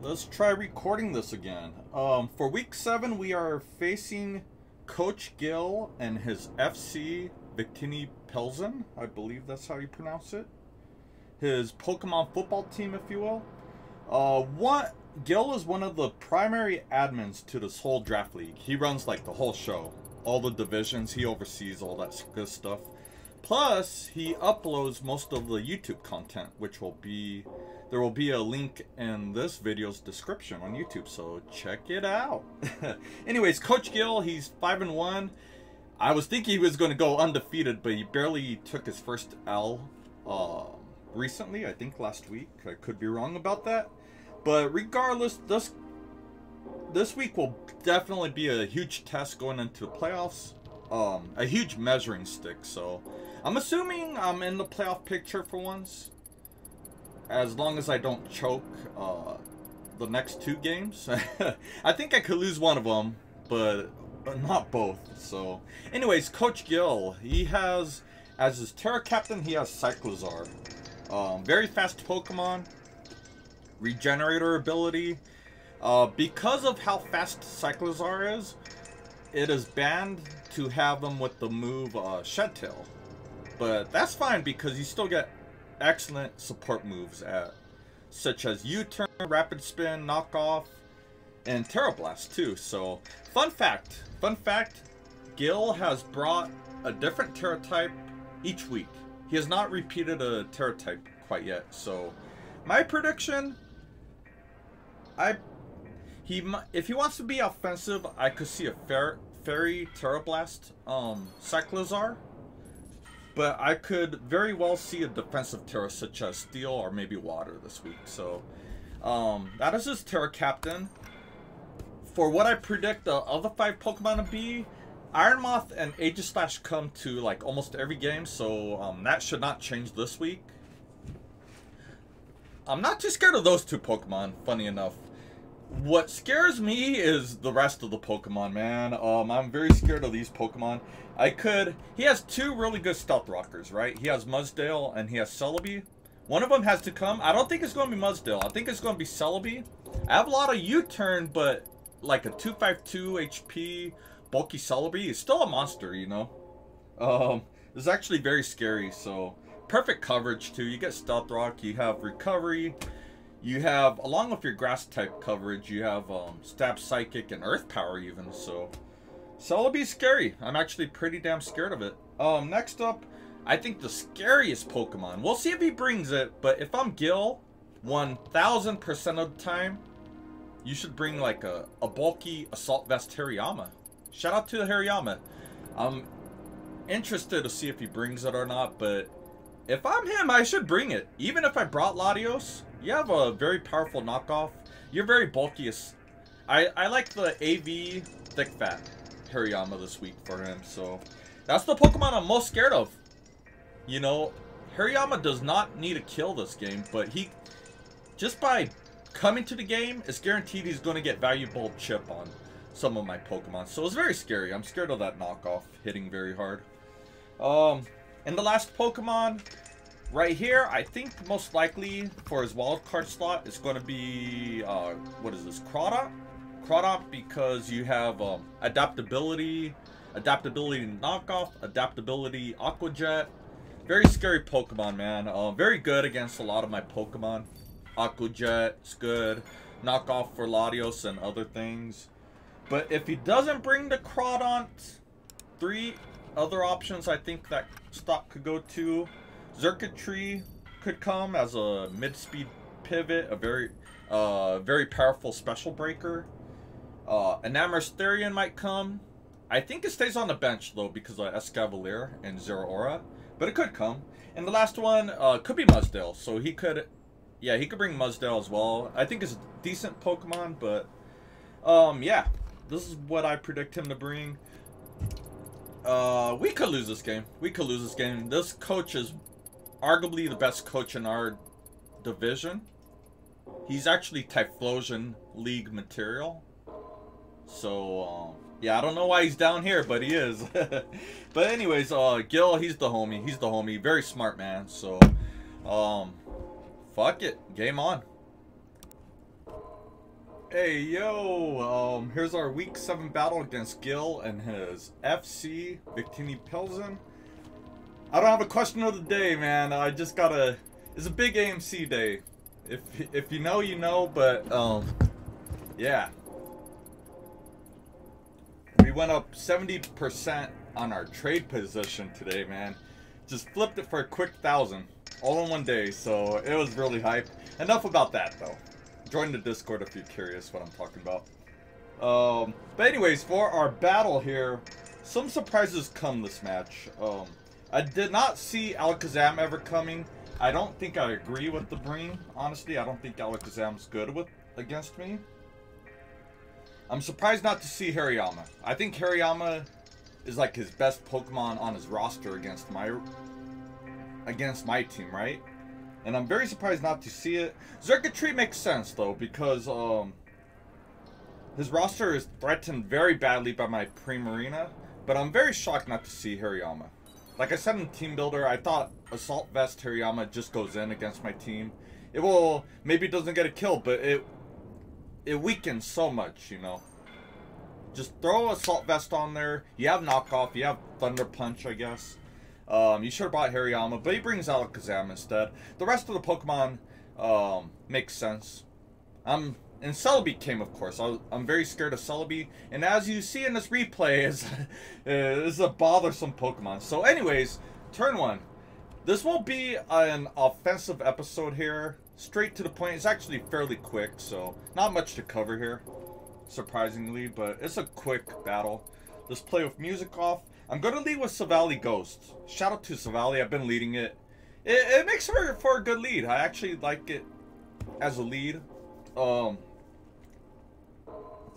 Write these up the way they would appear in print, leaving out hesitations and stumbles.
Let's try recording this again. For week 7, we are facing Coach Guil and his FC Victini Plzen. I believe that's how you pronounce it. His Pokemon football team, if you will. Guil is one of the primary admins to this whole draft league. He runs like the whole show. All the divisions, he oversees all that good stuff. Plus, he uploads most of the YouTube content, which will be... There will be a link in this video's description on YouTube, so check it out. Anyways, Coach Guil, he's 5-1. I was thinking he was going to go undefeated, but he barely took his first L recently, I think last week. I could be wrong about that. But regardless, this week will definitely be a huge test going into the playoffs. A huge measuring stick, so I'm assuming I'm in the playoff picture for once. As long as I don't choke the next 2 games. I think I could lose one of them, but not both. So, anyways, Coach Guil, he has, as his Terra Captain, he has CYCLIZAR. Very fast Pokemon. Regenerator ability. Because of how fast CYCLIZAR is, it is banned to have him with the move Shed Tail. But that's fine because you still get excellent support moves such as U-Turn, Rapid Spin, Knockoff, and Terra Blast too. So, fun fact, Guil has brought a different Terra type each week. He has not repeated a Terra type quite yet. So, my prediction, if he wants to be offensive, I could see a Fairy Terra Blast CYCLIZAR. But I could very well see a defensive Terra such as Steel or maybe Water this week. So, that is his Terra Captain. For what I predict the other 5 Pokemon to be, Iron Moth and Aegislash come to like almost every game. So, that should not change this week. I'm not too scared of those 2 Pokemon, funny enough. What scares me is the rest of the Pokemon, man. I'm very scared of these Pokemon. He has 2 really good Stealth Rockers, right? He has Mudsdale and he has Celebi. One of them has to come. I don't think it's going to be Mudsdale. I think it's going to be Celebi. I have a lot of U-Turn, but like a 252 HP bulky Celebi is still a monster, you know? It's actually very scary, so... Perfect coverage, too. You get Stealth Rock, you have Recovery... You have, along with your grass type coverage, you have Stab Psychic and Earth Power even, so Celebi's scary. I'm actually pretty damn scared of it. Next up, I think the scariest Pokemon. We'll see if he brings it, but if I'm Guil, 1000% of the time, you should bring like a bulky Assault Vest Hariyama. Shout out to the Hariyama. I'm interested to see if he brings it or not, but if I'm him, I should bring it. Even if I brought Latios, you have a very powerful knockoff. You're very bulky. I like the AV Thick Fat Hariyama this week for him. So that's the Pokemon I'm most scared of. You know, Hariyama does not need a kill this game, but he, just by coming to the game, it's guaranteed he's going to get valuable chip on some of my Pokemon. So it's very scary. I'm scared of that knockoff hitting very hard. And the last Pokemon... Right here, I think most likely for his wildcard slot is going to be, what is this, Crawdaunt? Crawdaunt because you have adaptability knockoff, adaptability Aqua Jet. Very scary Pokemon, man. Very good against a lot of my Pokemon. Aqua Jet is good. Knockoff for Latios and other things. But if he doesn't bring the Crawdaunt, 3 other options I think that stock could go to. Xurkitre could come as a mid-speed pivot, a very powerful special breaker. Enamorus-Therian might come. I think it stays on the bench though because of Escavalier and Zeraora, but it could come. And the last one could be Mudsdale, so he could bring Mudsdale as well. I think it's a decent Pokemon, but yeah, this is what I predict him to bring. We could lose this game. This coach is arguably the best coach in our division. He's actually Typhlosion League material. So, yeah, I don't know why he's down here, but he is. But anyways, Guil, he's the homie. Very smart, man. So, fuck it. Game on. Hey yo, here's our week 7 battle against Guil and his FC Victini Plzen. I don't have a question of the day, man. I just gotta. It's a big AMC day. If you know, you know. But yeah, we went up 70% on our trade position today, man. Just flipped it for a quick 1,000 all in one day, so it was really hype. Enough about that though. Join the Discord if you're curious what I'm talking about. But anyways, for our battle here, some surprises come this match. I did not see Alakazam ever coming. I don't think I agree with the Breen. Honestly, I don't think Alakazam's good against me. I'm surprised not to see Hariyama. I think Hariyama is like his best Pokemon on his roster against my team, right? And I'm very surprised not to see it. Xurkitre makes sense, though, because his roster is threatened very badly by my Primarina. But I'm very shocked not to see Hariyama. Like I said in Team Builder, I thought Assault Vest Hariyama just goes in against my team. It will, maybe doesn't get a kill, but it weakens so much, you know. Just throw Assault Vest on there. You have Knockoff, you have Thunder Punch, I guess. You should have bought Hariyama, but he brings Alakazam instead. The rest of the Pokemon makes sense. And Celebi came, of course. I'm very scared of Celebi. And as you see in this replay, is a bothersome Pokemon. So anyways, turn 1. This won't be an offensive episode here. Straight to the point. It's actually fairly quick, so not much to cover here, surprisingly. But it's a quick battle. Let's play with music off. I'm going to lead with Silvally Ghost. Shout out to Silvally. I've been leading it. It makes for a good lead. I actually like it as a lead. For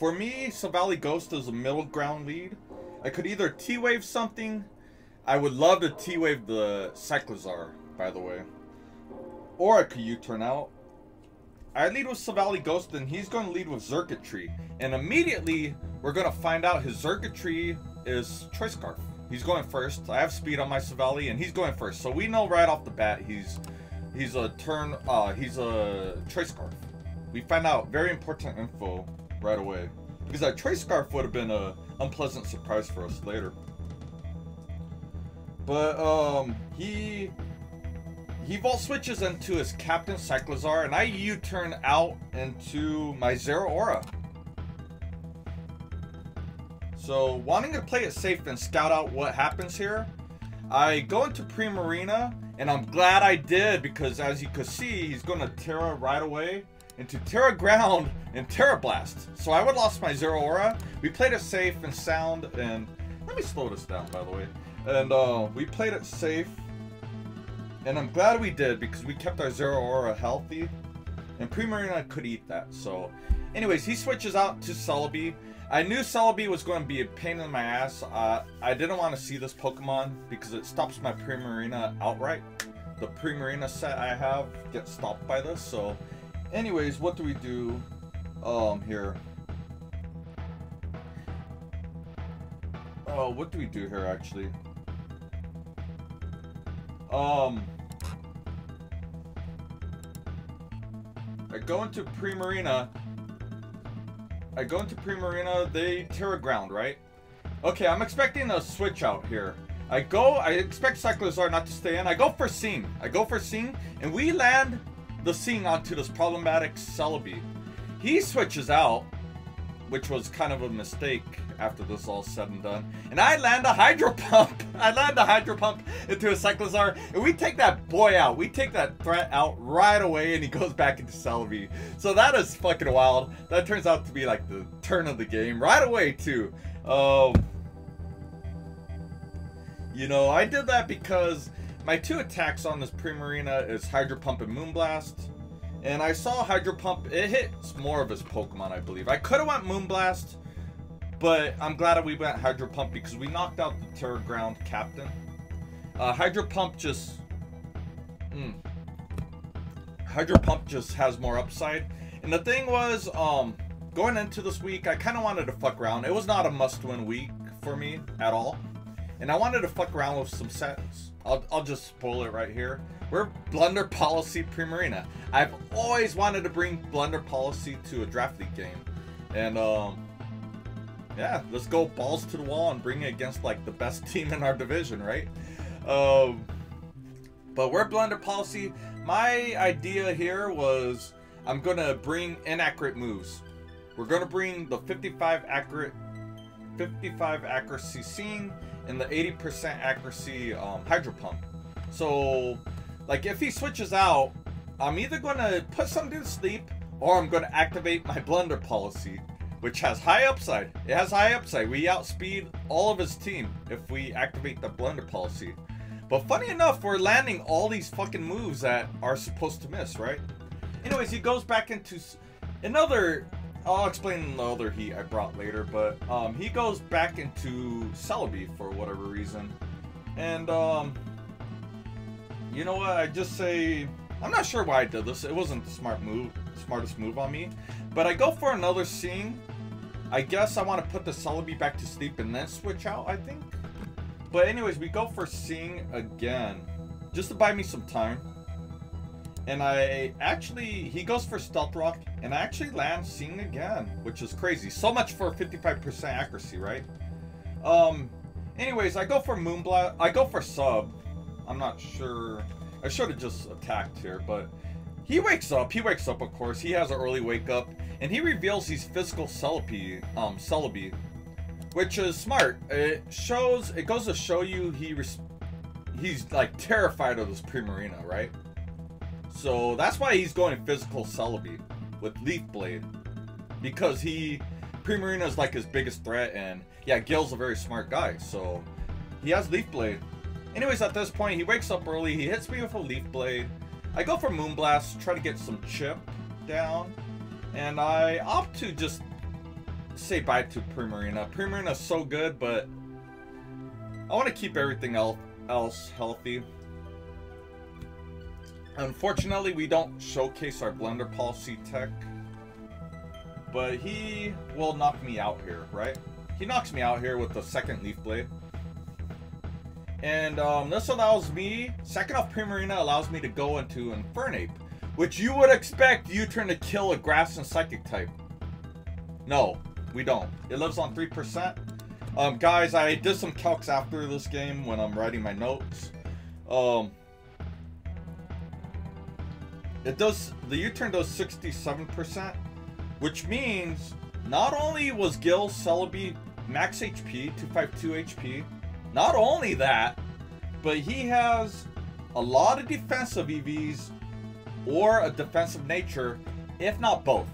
me, Silvally Ghost is a middle ground lead. I could either T-Wave something. I would love to T-Wave the CYCLIZAR, by the way. Or I could U-turn out. I lead with Silvally Ghost, and he's going to lead with Xurkitre. And immediately, we're going to find out his Xurkitre is Choice Scarf. He's going first. I have speed on my Silvally, and he's going first. So we know right off the bat he's a Choice Scarf. We find out very important info right away. Because that Choice Scarf would have been a unpleasant surprise for us later. But he Volt switches into his Captain CYCLIZAR, and I U-turn out into my Zeraora. So, wanting to play it safe and scout out what happens here, I go into Primarina, and I'm glad I did, because as you can see, he's going to Terra right away into Terra Ground and Terra Blast. So I would lost my Zeraora. We played it safe and sound, and let me slow this down, by the way. And we played it safe, and I'm glad we did, because we kept our Zeraora healthy, and Primarina could eat that. So, anyways, he switches out to Celebi. I knew Celebi was going to be a pain in my ass. I didn't want to see this Pokemon because it stops my Primarina outright. The Primarina set I have gets stopped by this. So, anyways, what do we do here? Oh, what do we do here actually? I go into Primarina. They Terra Ground, right? Okay, I'm expecting a switch out here. I expect CYCLIZAR not to stay in. I go for Sing, and we land the Sing onto this problematic Celebi. He switches out, which was kind of a mistake after this all said and done. And I land a Hydro Pump. Into a CYCLIZAR, and we take that boy out. We take that threat out right away, and he goes back into Celebi. So that is fucking wild. That turns out to be like the turn of the game right away too. You know, I did that because my 2 attacks on this Primarina is Hydro Pump and Moonblast. And I saw Hydro Pump, it hits more of his Pokemon, I believe. I could have went Moonblast, but I'm glad that we went Hydro Pump because we knocked out the Terra Ground Captain. Hydro Pump just has more upside. And the thing was, going into this week, I kind of wanted to fuck around. It was not a must-win week for me at all. And I wanted to fuck around with some sets. I'll just spoil it right here. We're Blunder Policy Primarina. I've always wanted to bring Blunder Policy to a draft league game. And yeah, let's go balls to the wall and bring it against like the best team in our division, right? But we're blender policy. My idea here was I'm gonna bring inaccurate moves. We're gonna bring the 55 accuracy Seeing and the 80% accuracy Hydro Pump. So like if he switches out, I'm either gonna put something to sleep or I'm gonna activate my blender policy, which has high upside. It has high upside. We outspeed all of his team if we activate the blender policy. But funny enough, we're landing all these fucking moves that are supposed to miss, right? Anyways, he goes back into another... I'll explain the other heat I brought later, but he goes back into Celebi for whatever reason. And, you know what? I just say... I'm not sure why I did this. It wasn't the smartest move on me. But I go for another Seeing. I guess I want to put the Celebi back to sleep and then switch out, I think. But anyways, we go for Seeing again, just to buy me some time. And he goes for Stealth Rock, and I actually land Seeing again, which is crazy. So much for 55% accuracy, right? Anyways, I go for Moonblast. I go for Sub. I'm not sure. I should have just attacked here, but he wakes up. He wakes up, of course. He has an early wake up, and he reveals he's physical Celebi, which is smart. It goes to show you he's like terrified of this Primarina, right? So that's why he's going physical Celebi with Leaf Blade, because Primarina is like his biggest threat, and yeah, Guil's a very smart guy, so he has Leaf Blade. Anyways, at this point, he wakes up early. He hits me with a Leaf Blade. I go for Moonblast, try to get some chip down, and I opt to just say bye to Primarina. Primarina's so good, but I want to keep everything else healthy. Unfortunately, we don't showcase our blender policy tech, but he will knock me out here, right? He knocks me out here with the second Leaf Blade. And this allows me, second off Primarina allows me to go into Infernape, which you would expect U-turn to kill a grass and psychic type. No, we don't. It lives on 3%. Guys, I did some calcs after this game when I'm writing my notes. The U-turn does 67%, which means not only was Guil Celebi max HP, 252 HP, not only that, but he has a lot of defensive EVs or a defensive nature, if not both.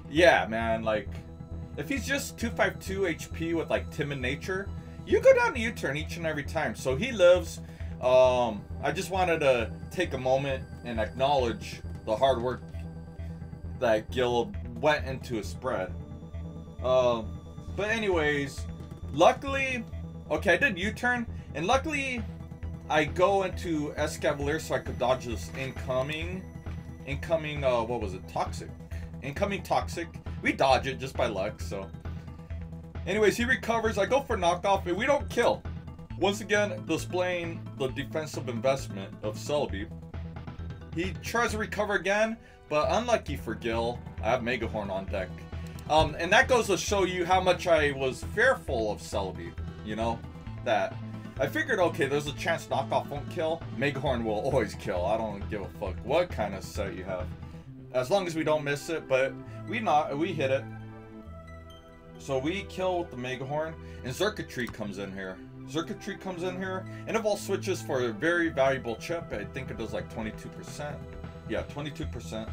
Yeah, man, like, if he's just 252 HP with like timid nature, you go down to U-turn each and every time. So he lives. I just wanted to take a moment and acknowledge the hard work that Guil went into his spread. But anyways, luckily, okay, I did U-turn, and luckily I go into Escavalier so I could dodge this incoming, what was it, Toxic. Incoming Toxic. We dodge it just by luck, so. Anyways, he recovers. I go for knockoff, and we don't kill. Once again, displaying the defensive investment of Celebi. He tries to recover again, but unlucky for Guil, I have Megahorn on deck. And that goes to show you how much I was fearful of Celebi, you know? That I figured, okay, there's a chance knockoff won't kill. Megahorn will always kill. I don't give a fuck what kind of set you have. As long as we don't miss it, but we hit it. So we kill with the Megahorn, and Xurkitre comes in here. Xurkitre comes in here, and it all switches for a very valuable chip. I think it does like 22%. Yeah, 22%.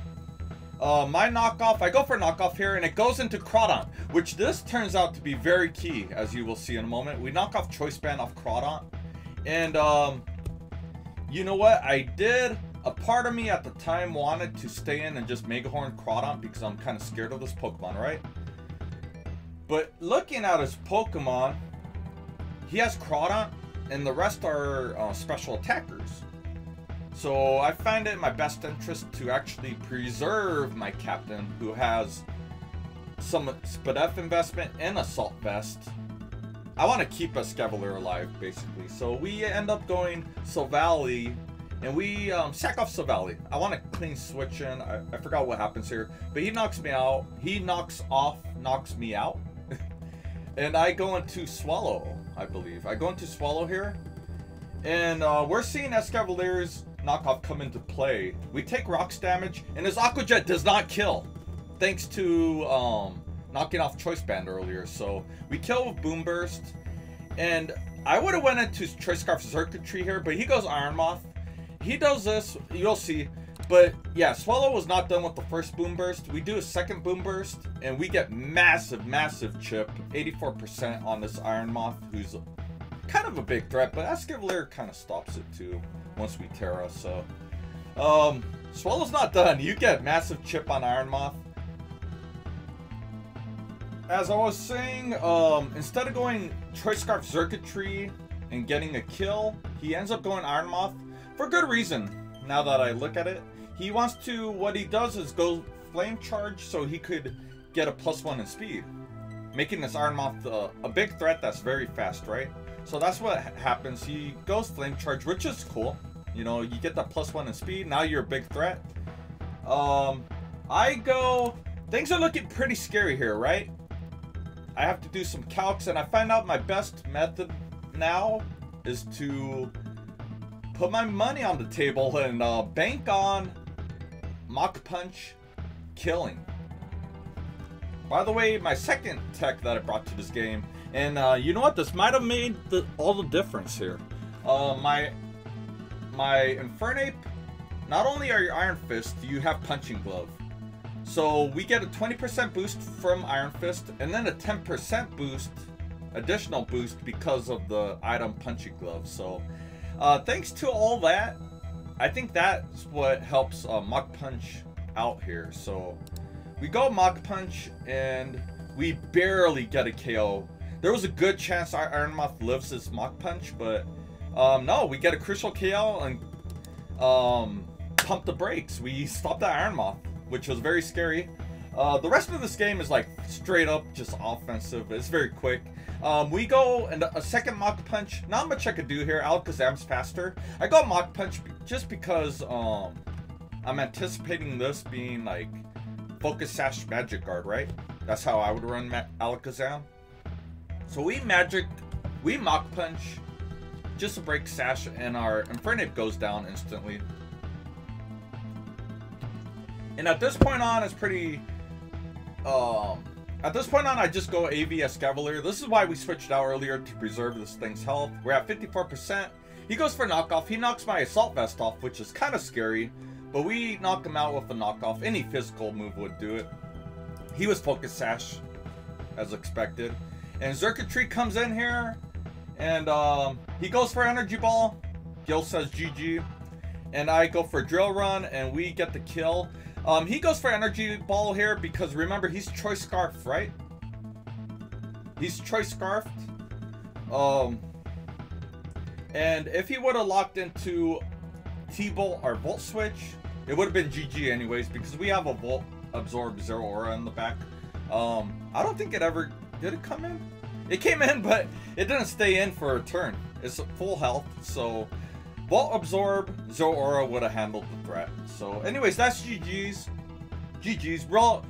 My knockoff, I go for knockoff here, and it goes into Crawdaunt, which this turns out to be very key, as you will see in a moment. We knock off Choice Band off Crawdaunt, and you know what? A part of me at the time wanted to stay in and just Megahorn Crawdaunt because I'm kind of scared of this Pokemon, right? But looking at his Pokemon, he has Crawdaunt, and the rest are special attackers. So I find it in my best interest to actually preserve my captain, who has some Spadef investment and Assault Vest. I want to keep Escavalier alive, basically. So we end up going Silvally and we sack off Silvally. I want to clean switch in. I forgot what happens here, but he knocks me out. He knocks me out. And I go into Swellow, I believe. I go into Swellow here. And we're seeing Escavalier's knockoff come into play. We take rocks damage, and his Aqua Jet does not kill. Thanks to knocking off Choice Band earlier. So we kill with Boom Burst. And I would have went into Choice Scarf Xurkitre here, but he goes Iron Moth. He does this, you'll see. But yeah, Swellow was not done with the first Boom Burst. We do a second Boom Burst, and we get massive, massive chip. 84% on this Iron Moth, who's kind of a big threat, but Escavalier kind of stops it too once we Terra. So Swellow's not done. You get massive chip on Iron Moth. As I was saying, instead of going Choice Scarf Xurkitre and getting a kill, he ends up going Iron Moth for good reason. Now that I look at it, he wants to, what he does is go Flame Charge so he could get a +1 in speed, making this Iron Moth a big threat that's very fast, right? So that's what happens. He goes Flame Charge, which is cool. You know, you get that +1 in speed. Now you're a big threat. I go, things are looking pretty scary here, right? I have to do some calcs, and I find out my best method now is to put my money on the table and bank on Mach Punch killing. By the way, my second tech that I brought to this game, and you know what? This might have made all the difference here. My Infernape, not only are you Iron Fist, you have Punching Glove. So we get a 20% boost from Iron Fist, and then a 10% boost, additional boost because of the item Punching Glove. So thanks to all that, I think that's what helps Mach Punch out here. So we go Mach Punch, and we barely get a KO. There was a good chance our Iron Moth lives this Mach Punch, but no, we get a crucial KO and pump the brakes. We stop the Iron Moth, which was very scary. The rest of this game is like straight up just offensive. It's very quick. We go and a second Mach Punch. Not much I could do here. Alakazam's faster. I go Mach Punch just because I'm anticipating this being like Focus Sash Magic Guard, right? That's how I would run Alakazam. So we Mach Punch just to break Sash, and our Infernape goes down instantly. And at this point on, it's pretty... at this point on, I just go AV Escavalier. This is why we switched out earlier, to preserve this thing's health. We're at 54%. He goes for knockoff. He knocks my Assault Vest off, which is kind of scary. But we knock him out with a knockoff. Any physical move would do it. He was Focus Sash, as expected. And Xurkitre comes in here, and he goes for Energy Ball. Guil says GG. And I go for Drill Run, and we get the kill. He goes for Energy Ball here because, remember, he's Choice Scarf, right? He's Choice Scarfed. And if he would have locked into T-Bolt or Volt Switch, it would have been GG anyways, because we have a Volt Absorb Zeraora in the back. I don't think it ever... Did it come in? It came in, but it didn't stay in for a turn. It's full health, so... Volt Absorb, Zeraora would have handled the threat. So, anyways, that's GG's. GG's. Well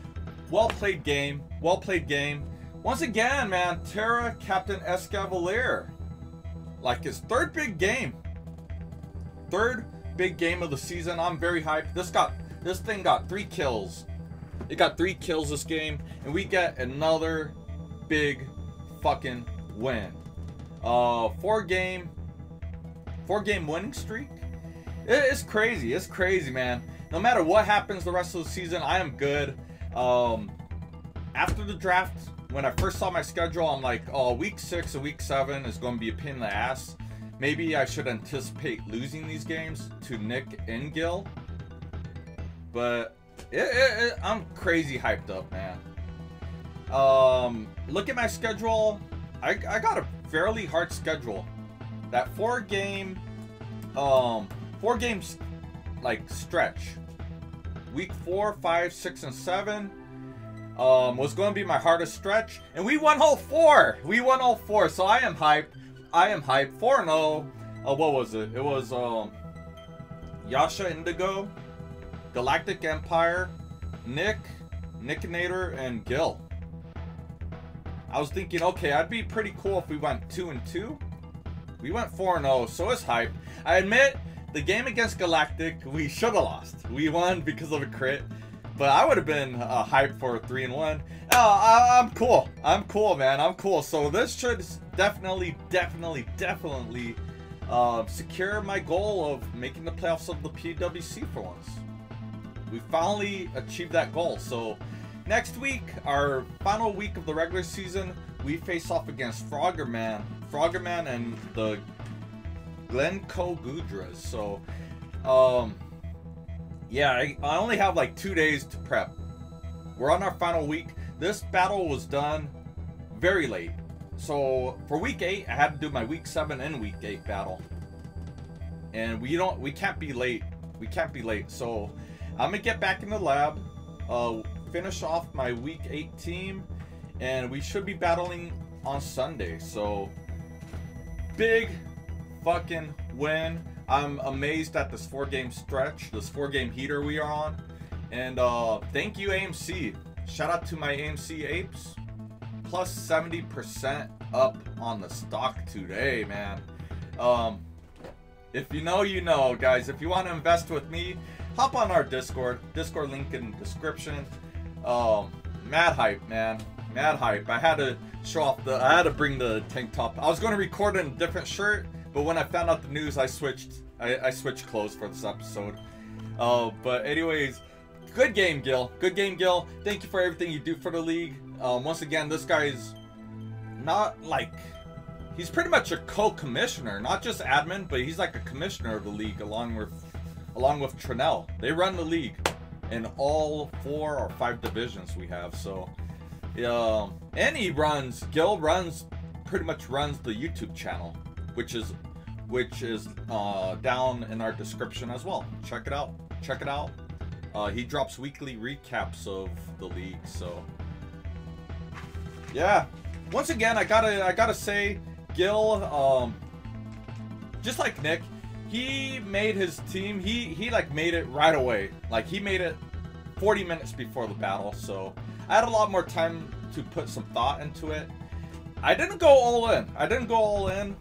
played game. Well played game. Once again, man, Terra Captain Escavalier. Like his third big game. Third big game of the season. I'm very hyped. This thing got 3 kills. It got 3 kills this game, and we get another big fucking win. 4-game winning streak. It's crazy. It's crazy, man. No matter what happens the rest of the season, I am good. After the draft, when I first saw my schedule, I'm like, oh, week 6 and week 7 is going to be a pain in the ass. Maybe I should anticipate losing these games to Nick and Guil. But I'm crazy hyped up, man. Look at my schedule. I got a fairly hard schedule. That 4 games like stretch. Week 4, 5, 6, and 7 was going to be my hardest stretch, and we won all 4. We won all 4, so I am hyped. I am hyped. 4-0. What was it? It was Yasha Indigo, Galactic Empire, Nick, Nickinator, and Guil. I was thinking, okay, I'd be pretty cool if we went 2-2. We went 4-0, so it's hype. I admit, the game against Galactic, we should have lost. We won because of a crit, but I would have been hyped for 3-1. I'm cool. I'm cool, man. I'm cool. So this should definitely secure my goal of making the playoffs of the PWC for once. We finally achieved that goal. So next week, our final week of the regular season, we face off against Froggerman and the Glencoe Gudras. So, yeah, I only have like 2 days to prep. We're on our final week. This battle was done very late. So for week 8, I had to do my week 7 and week 8 battle. And we can't be late. We can't be late. So I'm gonna get back in the lab, finish off my week 8 team, and we should be battling on Sunday. So big fucking win. I'm amazed at this 4-game stretch, this 4-game heater we are on. And thank you, AMC. Shout out to my AMC apes. Plus 70% up on the stock today, man. If you know, you know, guys. If you want to invest with me, hop on our Discord link in the description. Mad hype, man. Mad hype. I had to show off I had to bring the tank top. I was going to record in a different shirt, but when I found out the news, I switched clothes for this episode. But anyways, good game, Guil. Good game, Guil. Thank you for everything you do for the league. Once again, this guy is not like, he's pretty much a co-commissioner, not just admin, but he's like a commissioner of the league along with Trinell. They run the league in all 4 or 5 divisions we have. So, and Guil pretty much runs the YouTube channel, which is down in our description as well. Check it out. Check it out. He drops weekly recaps of the league. So yeah, once again, I gotta say, Guil, just like Nick, he made his team. He like made it right away. Like he made it 40 minutes before the battle. So I had a lot more time to put some thought into it. I didn't go all in.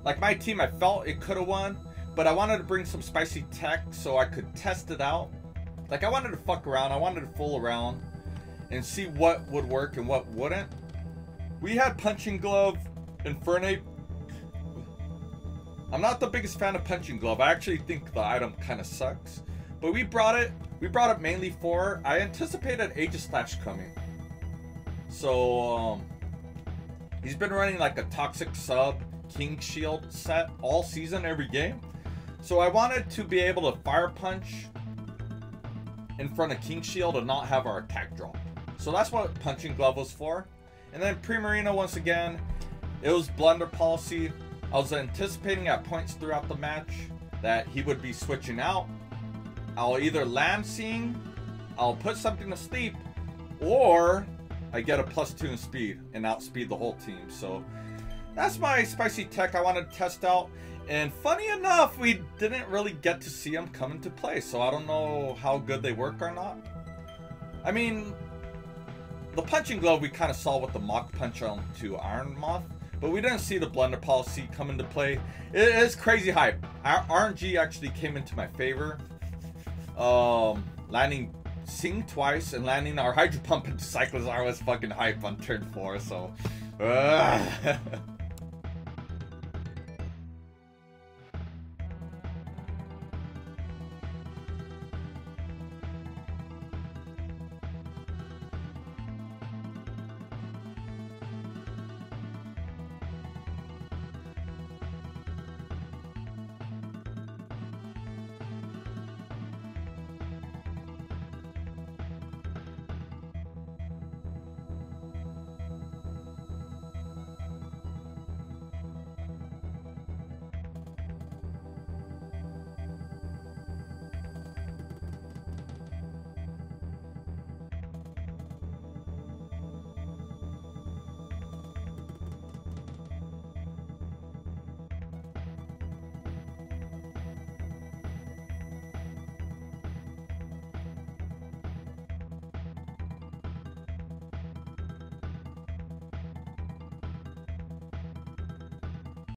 Like my team, I felt it could have won, but I wanted to bring some spicy tech so I could test it out. Like I wanted to fuck around. I wanted to fool around and see what would work and what wouldn't. We had Punching Glove, Infernape. I'm not the biggest fan of Punching Glove. I actually think the item kind of sucks. But we brought it mainly for, I anticipated Aegislash coming. So he's been running like a toxic sub King Shield set all season, every game. So I wanted to be able to fire punch in front of King Shield and not have our attack drop. So that's what Punching Glove was for. And then Primarina, once again, it was blunder policy. I was anticipating at points throughout the match that he would be switching out. I'll either land Seeing, I'll put something to sleep, or I get a +2 in speed and outspeed the whole team. So that's my spicy tech I wanted to test out. And funny enough, we didn't really get to see them come into play. So I don't know how good they work or not. I mean, the Punching Glove we kind of saw with the Mach Punch on to Iron Moth, but we didn't see the blunder policy come into play. It is crazy hype. Our RNG actually came into my favor. Landing Seeing twice and landing our Hydro Pump into CYCLIZAR was fucking hype on turn 4. So